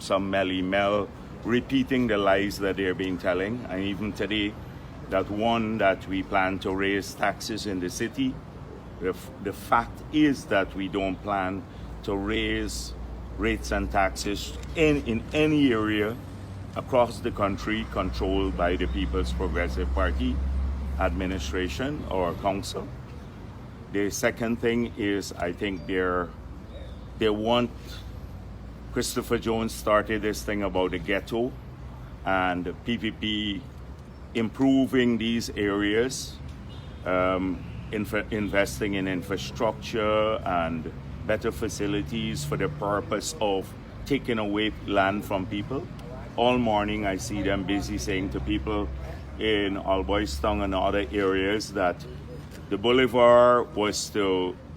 some melly-mel, repeating the lies that they're being telling. And even today, that we plan to raise taxes in the city. The fact is that we don't plan to raise rates and taxes in any area across the country controlled by the People's Progressive Party administration or council. The second thing is, I think they want, Christopher Jones started this thing about the ghetto and the PPP improving these areas, investing in infrastructure and better facilities for the purpose of taking away land from people. All morning I see them busy saying to people in Alboystown and other areas that the boulevard was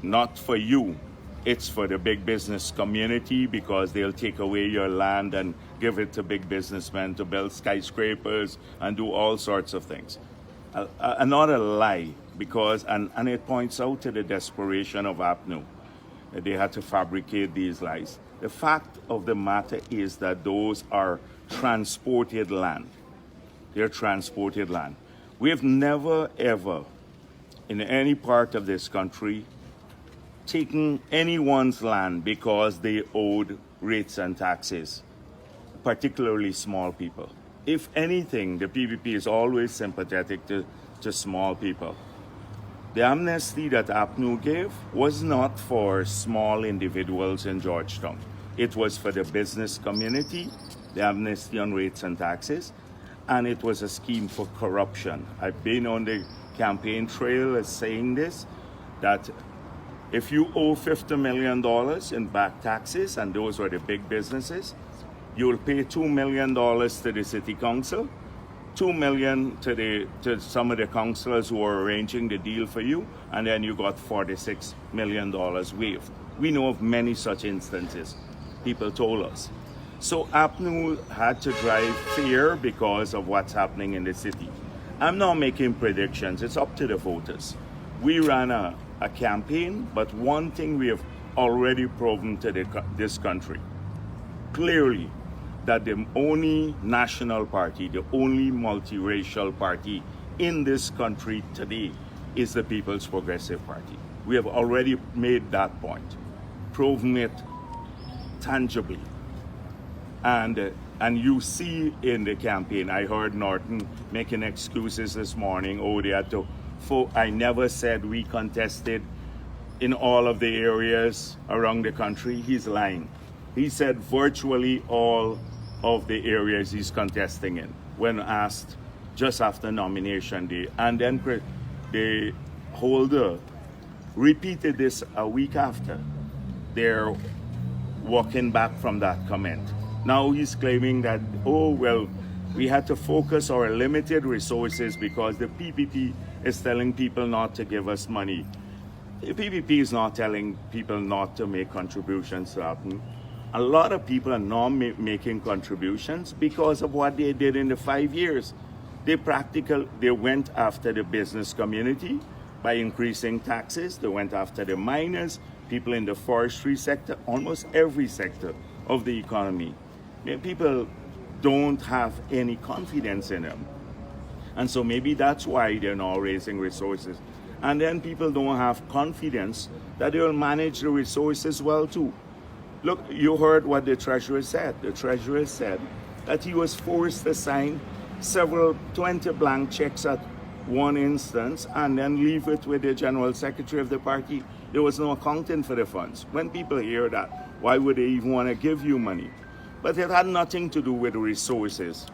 not for you, it's for the big business community because they'll take away your land and give it to big businessmen to build skyscrapers and do all sorts of things. Another lie, because, and it points out to the desperation of APNU. They had to fabricate these lies. The fact of the matter is that those are transported land. They're transported land. We have never, ever, in any part of this country, taken anyone's land because they owed rates and taxes, particularly small people. If anything, the PPP is always sympathetic to small people. The amnesty that APNU gave was not for small individuals in Georgetown. It was for the business community, the amnesty on rates and taxes, and it was a scheme for corruption. I've been on the campaign trail as saying this, that if you owe $50 million in back taxes, and those were the big businesses, you'll pay $2 million to the city council, $2 million to some of the councillors who are arranging the deal for you, and then you got $46 million waived. We know of many such instances, people told us. So APNU had to drive fear because of what's happening in the city. I'm not making predictions, it's up to the voters. We ran a campaign, but one thing we have already proven to this country, clearly, that the only national party, the only multiracial party in this country today is the People's Progressive Party. We have already made that point, proven it tangibly. And you see in the campaign, I heard Norton making excuses this morning. Oh, they had to vote. I never said we contested in all of the areas around the country. He's lying. He said virtually all of the areas he's contesting in when asked just after nomination day. And then the holder repeated this a week after. They're walking back from that comment. Now he's claiming that, oh, well, we had to focus our limited resources because the PPP is telling people not to give us money. The PPP is not telling people not to make contributions to APNU. A lot of people are not making contributions because of what they did in the 5 years. They went after the business community by increasing taxes. They went after the miners, people in the forestry sector, almost every sector of the economy. People don't have any confidence in them. And so maybe that's why they're now raising resources. And then people don't have confidence that they will manage the resources well too. Look, you heard what the treasurer said. The treasurer said that he was forced to sign 20 blank checks at one instance and then leave it with the general secretary of the party. There was no accounting for the funds. When people hear that, why would they even want to give you money? But it had nothing to do with resources.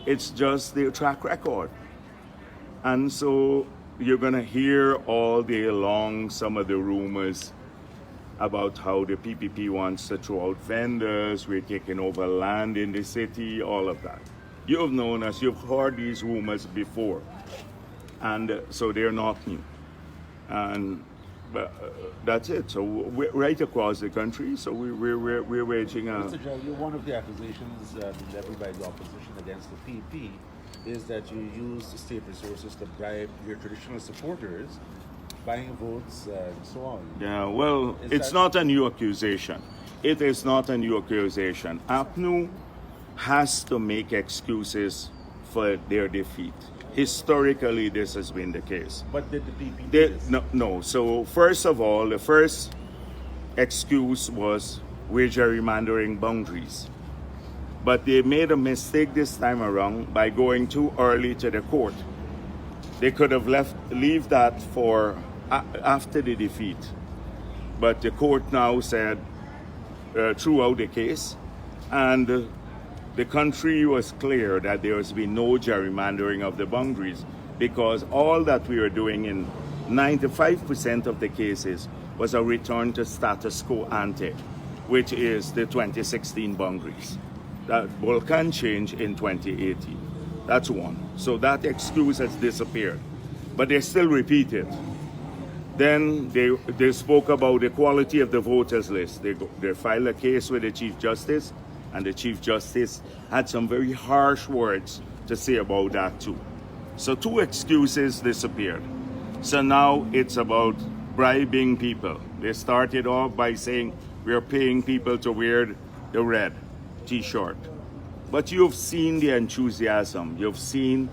It's just their track record. And so you're going to hear all day long some of the rumors about how the PPP wants to throw out vendors, we're taking over land in the city, all of that. You've known us, you've heard these rumors before. And so they're not new. And that's it. So we're right across the country, so we're waging a... Mr. Jagdeo, one of the accusations leveled by the opposition against the PPP is that you use the state resources to bribe your traditional supporters, buying votes and so on. Yeah, well, it's not a new accusation. it is not a new accusation. APNU has to make excuses for their defeat. Historically, this has been the case. But did the PPP do They, this? no. So first of all, the first excuse was we're gerrymandering boundaries. But they made a mistake this time around by going too early to the court. They could have leave that for after the defeat. But the court now said, threw out the case, and the country was clear that there has been no gerrymandering of the boundaries, because all that we were doing in 95% of the cases was a return to status quo ante, which is the 2016 boundaries. That can change in 2018. That's one. So that excuse has disappeared. But they still repeat it. Then they spoke about the quality of the voters list. They filed a case with the Chief Justice, and the Chief Justice had some very harsh words to say about that too. So two excuses disappeared. So now it's about bribing people. They started off by saying we're paying people to wear the red T-shirt. But you've seen the enthusiasm. You've seen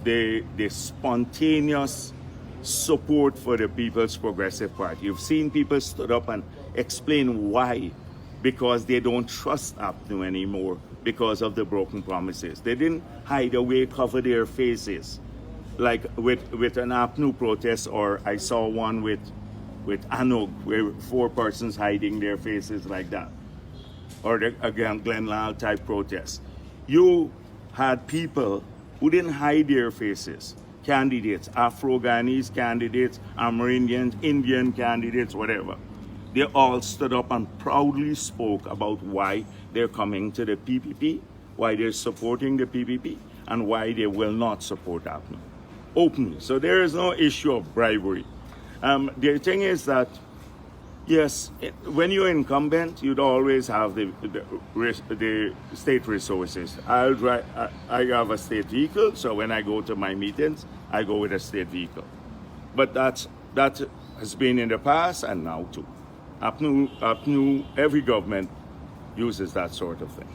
the spontaneous support for the People's Progressive Party. You've seen people stood up and explain why. Because they don't trust APNU anymore because of the broken promises. They didn't hide away, cover their faces. Like with an APNU protest, or I saw one with Anog, where 4 persons hiding their faces like that. Or the Glen Lal type protest. You had people who didn't hide their faces. Candidates, Afro-Ghanese candidates, Amerindians, Indian candidates, whatever. They all stood up and proudly spoke about why they're coming to the PPP, why they're supporting the PPP, and why they will not support APNU. Openly. So there is no issue of bribery. The thing is that, yes, when you're incumbent, you'd always have the state resources. I have a state vehicle, so when I go to my meetings, I go with a state vehicle. But that has been in the past and now too. APNU, every government uses that sort of thing.